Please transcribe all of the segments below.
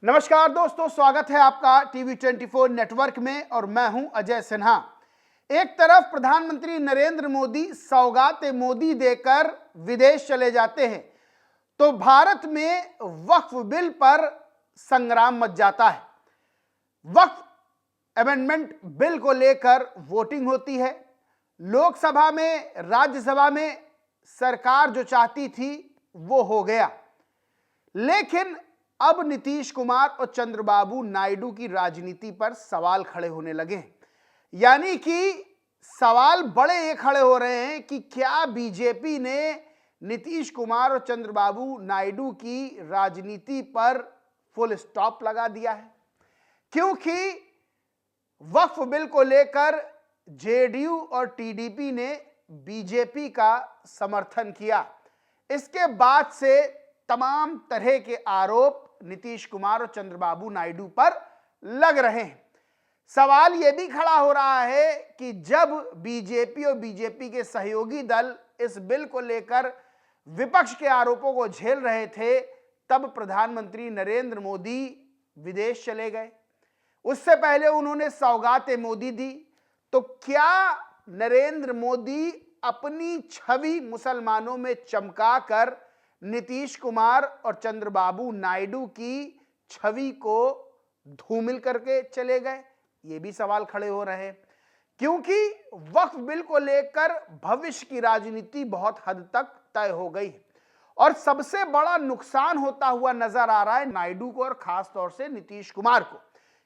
नमस्कार दोस्तों, स्वागत है आपका टीवी 24 नेटवर्क में और मैं हूं अजय सिन्हा। एक तरफ प्रधानमंत्री नरेंद्र मोदी सौगात मोदी देकर विदेश चले जाते हैं तो भारत में वक्फ बिल पर संग्राम मच जाता है। वक्फ अमेंडमेंट बिल को लेकर वोटिंग होती है। लोकसभा में, राज्यसभा में सरकार जो चाहती थी वो हो गया, लेकिन अब नीतीश कुमार और चंद्रबाबू नायडू की राजनीति पर सवाल खड़े होने लगे हैं। यानी कि सवाल बड़े ये खड़े हो रहे हैं कि क्या बीजेपी ने नीतीश कुमार और चंद्रबाबू नायडू की राजनीति पर फुल स्टॉप लगा दिया है, क्योंकि वक्फ बिल को लेकर जेडीयू और टीडीपी ने बीजेपी का समर्थन किया। इसके बाद से तमाम तरह के आरोप नीतीश कुमार और चंद्रबाबू नायडू पर लग रहे हैं। सवाल यह भी खड़ा हो रहा है कि जब बीजेपी और बीजेपी के सहयोगी दल इस बिल को लेकर विपक्ष के आरोपों को झेल रहे थे, तब प्रधानमंत्री नरेंद्र मोदी विदेश चले गए। उससे पहले उन्होंने सौगात मोदी दी। तो क्या नरेंद्र मोदी अपनी छवि मुसलमानों में चमकाकर नीतीश कुमार और चंद्रबाबू नायडू की छवि को धूमिल करके चले गए? ये भी सवाल खड़े हो रहे हैं, क्योंकि वक्फ बिल को लेकर भविष्य की राजनीति बहुत हद तक तय हो गई है और सबसे बड़ा नुकसान होता हुआ नजर आ रहा है नायडू को और खास तौर से नीतीश कुमार को,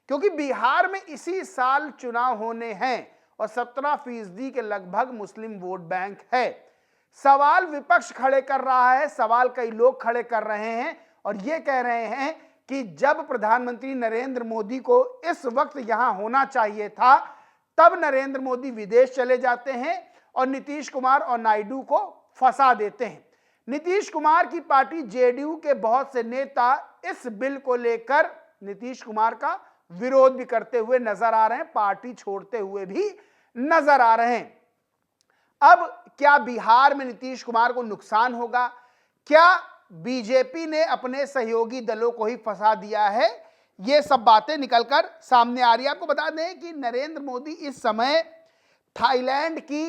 क्योंकि बिहार में इसी साल चुनाव होने हैं और 17% के लगभग मुस्लिम वोट बैंक है। सवाल विपक्ष खड़े कर रहा है, सवाल कई लोग खड़े कर रहे हैं और ये कह रहे हैं कि जब प्रधानमंत्री नरेंद्र मोदी को इस वक्त यहां होना चाहिए था, तब नरेंद्र मोदी विदेश चले जाते हैं और नीतीश कुमार और नायडू को फंसा देते हैं। नीतीश कुमार की पार्टी जेडीयू के बहुत से नेता इस बिल को लेकर नीतीश कुमार का विरोध भी करते हुए नजर आ रहे हैं, पार्टी छोड़ते हुए भी नजर आ रहे हैं। अब क्या बिहार में नीतीश कुमार को नुकसान होगा? क्या बीजेपी ने अपने सहयोगी दलों को ही फंसा दिया है? ये सब बातें निकलकर सामने आ रही है। आपको बता दें कि नरेंद्र मोदी इस समय थाईलैंड की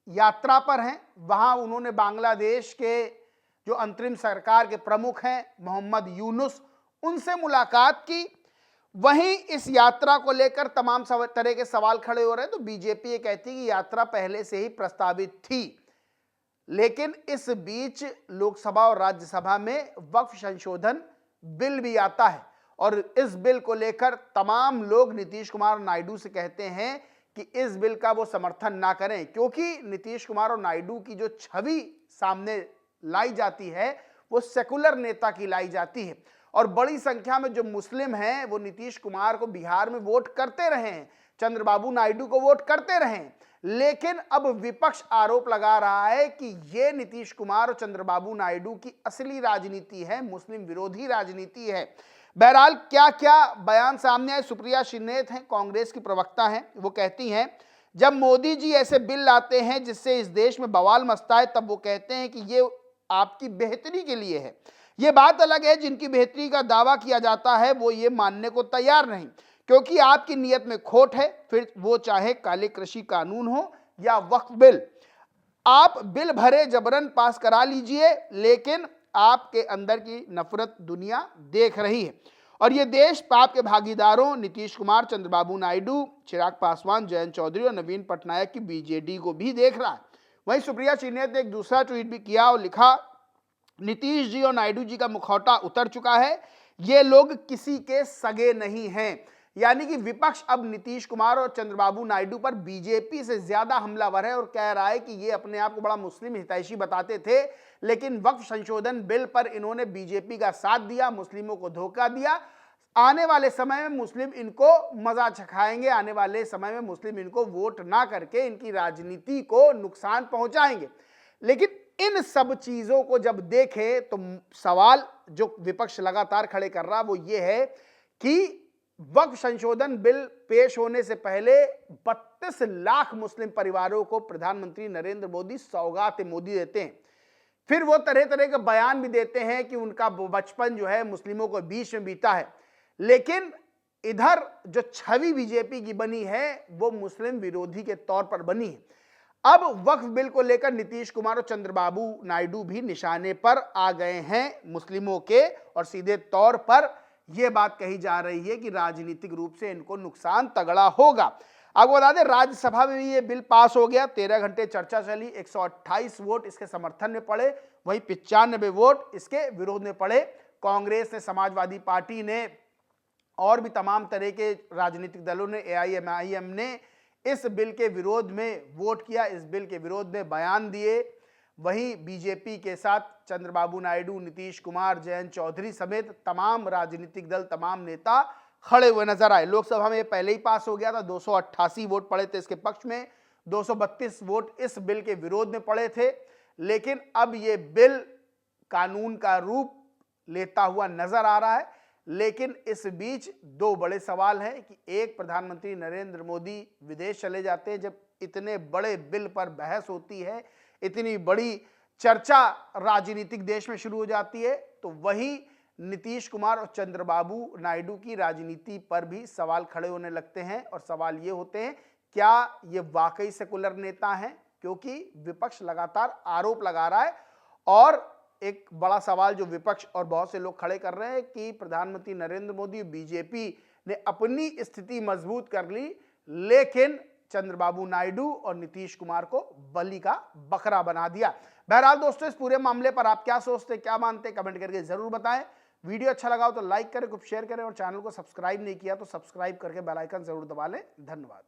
यात्रा पर हैं। वहां उन्होंने बांग्लादेश के जो अंतरिम सरकार के प्रमुख हैं मोहम्मद यूनुस, उनसे मुलाकात की। वहीं इस यात्रा को लेकर तमाम तरह के सवाल खड़े हो रहे हैं। तो बीजेपी ये कहती है कि यात्रा पहले से ही प्रस्तावित थी, लेकिन इस बीच लोकसभा और राज्यसभा में वक्फ संशोधन बिल भी आता है और इस बिल को लेकर तमाम लोग नीतीश कुमार और नायडू से कहते हैं कि इस बिल का वो समर्थन ना करें, क्योंकि नीतीश कुमार और नायडू की जो छवि सामने लाई जाती है वो सेकुलर नेता की लाई जाती है और बड़ी संख्या में जो मुस्लिम हैं वो नीतीश कुमार को बिहार में वोट करते रहे हैं, चंद्रबाबू नायडू को वोट करते रहे हैं। लेकिन अब विपक्ष आरोप लगा रहा है कि ये नीतीश कुमार और चंद्रबाबू नायडू की असली राजनीति है, मुस्लिम विरोधी राजनीति है। बहरहाल क्या क्या बयान सामने आए। सुप्रिया श्रीनेत हैं, कांग्रेस की प्रवक्ता हैं, वो कहती हैं जब मोदी जी ऐसे बिल लाते हैं जिससे इस देश में बवाल मचता है, तब वो कहते हैं कि ये आपकी बेहतरी के लिए है। ये बात अलग है जिनकी बेहतरी का दावा किया जाता है वो ये मानने को तैयार नहीं, क्योंकि आपकी नीयत में खोट है, फिर वो चाहे काले कृषि कानून हो या वक्फ बिल। आप बिल भरे जबरन पास करा लीजिए, लेकिन आपके अंदर की नफरत दुनिया देख रही है और ये देश पाप के भागीदारों नीतीश कुमार, चंद्रबाबू नायडू, चिराग पासवान, जयंत चौधरी और नवीन पटनायक की बीजेडी को भी देख रहा है। वहीं सुप्रिया श्रीनेत ने एक दूसरा ट्वीट भी किया और लिखा, नीतीश जी और नायडू जी का मुखौटा उतर चुका है, ये लोग किसी के सगे नहीं हैं। यानी कि विपक्ष अब नीतीश कुमार और चंद्रबाबू नायडू पर बीजेपी से ज्यादा हमलावर है और कह रहा है कि ये अपने आप को बड़ा मुस्लिम हितैषी बताते थे, लेकिन वक्फ संशोधन बिल पर इन्होंने बीजेपी का साथ दिया, मुस्लिमों को धोखा दिया। आने वाले समय में मुस्लिम इनको मजा चखाएंगे, आने वाले समय में मुस्लिम इनको वोट ना करके इनकी राजनीति को नुकसान पहुंचाएंगे। लेकिन इन सब चीजों को जब देखें तो सवाल जो विपक्ष लगातार खड़े कर रहा वो ये है कि वक्फ संशोधन बिल पेश होने से पहले 32 लाख मुस्लिम परिवारों को प्रधानमंत्री नरेंद्र मोदी सौगात मोदी देते हैं। फिर वो तरह तरह के बयान भी देते हैं कि उनका बचपन जो है मुस्लिमों के बीच में बीता है। लेकिन इधर जो छवि बीजेपी की बनी है वो मुस्लिम विरोधी के तौर पर बनी है। अब वक्फ बिल को लेकर नीतीश कुमार और चंद्रबाबू नायडू भी निशाने पर आ गए हैं मुस्लिमों के, और सीधे तौर पर यह बात कही जा रही है कि राजनीतिक रूप से इनको नुकसान तगड़ा होगा। आपको बता दें, राज्यसभा में भी ये बिल पास हो गया, 13 घंटे चर्चा चली, 128 वोट इसके समर्थन में पड़े, वहीं 95 वोट इसके विरोध में पड़े। कांग्रेस ने, समाजवादी पार्टी ने और भी तमाम तरह के राजनीतिक दलों ने, AIMIM ने इस बिल के विरोध में वोट किया, इस बिल के विरोध में बयान दिए। वहीं बीजेपी के साथ चंद्रबाबू नायडू, नीतीश कुमार, जयंत चौधरी समेत तमाम राजनीतिक दल, तमाम नेता खड़े हुए नजर आए। लोकसभा में पहले ही पास हो गया था, 288 वोट पड़े थे इसके पक्ष में, 232 वोट इस बिल के विरोध में पड़े थे। लेकिन अब ये बिल कानून का रूप लेता हुआ नजर आ रहा है। लेकिन इस बीच दो बड़े सवाल हैं कि एक, प्रधानमंत्री नरेंद्र मोदी विदेश चले जाते हैं, जब इतने बड़े बिल पर बहस होती है, इतनी बड़ी चर्चा राजनीतिक देश में शुरू हो जाती है, तो वही नीतीश कुमार और चंद्रबाबू नायडू की राजनीति पर भी सवाल खड़े होने लगते हैं। और सवाल ये होते हैं, क्या ये वाकई सेकुलर नेता हैं? क्योंकि विपक्ष लगातार आरोप लगा रहा है, और एक बड़ा सवाल जो विपक्ष और बहुत से लोग खड़े कर रहे हैं कि प्रधानमंत्री नरेंद्र मोदी, बीजेपी ने अपनी स्थिति मजबूत कर ली, लेकिन चंद्रबाबू नायडू और नीतीश कुमार को बलि का बकरा बना दिया। बहरहाल दोस्तों, इस पूरे मामले पर आप क्या सोचते, क्या मानते, कमेंट करके जरूर बताएं। वीडियो अच्छा लगा हो तो लाइक करें, शेयर करें, और चैनल को सब्सक्राइब नहीं किया तो सब्सक्राइब करके बेल आइकन जरूर दबा लें। धन्यवाद।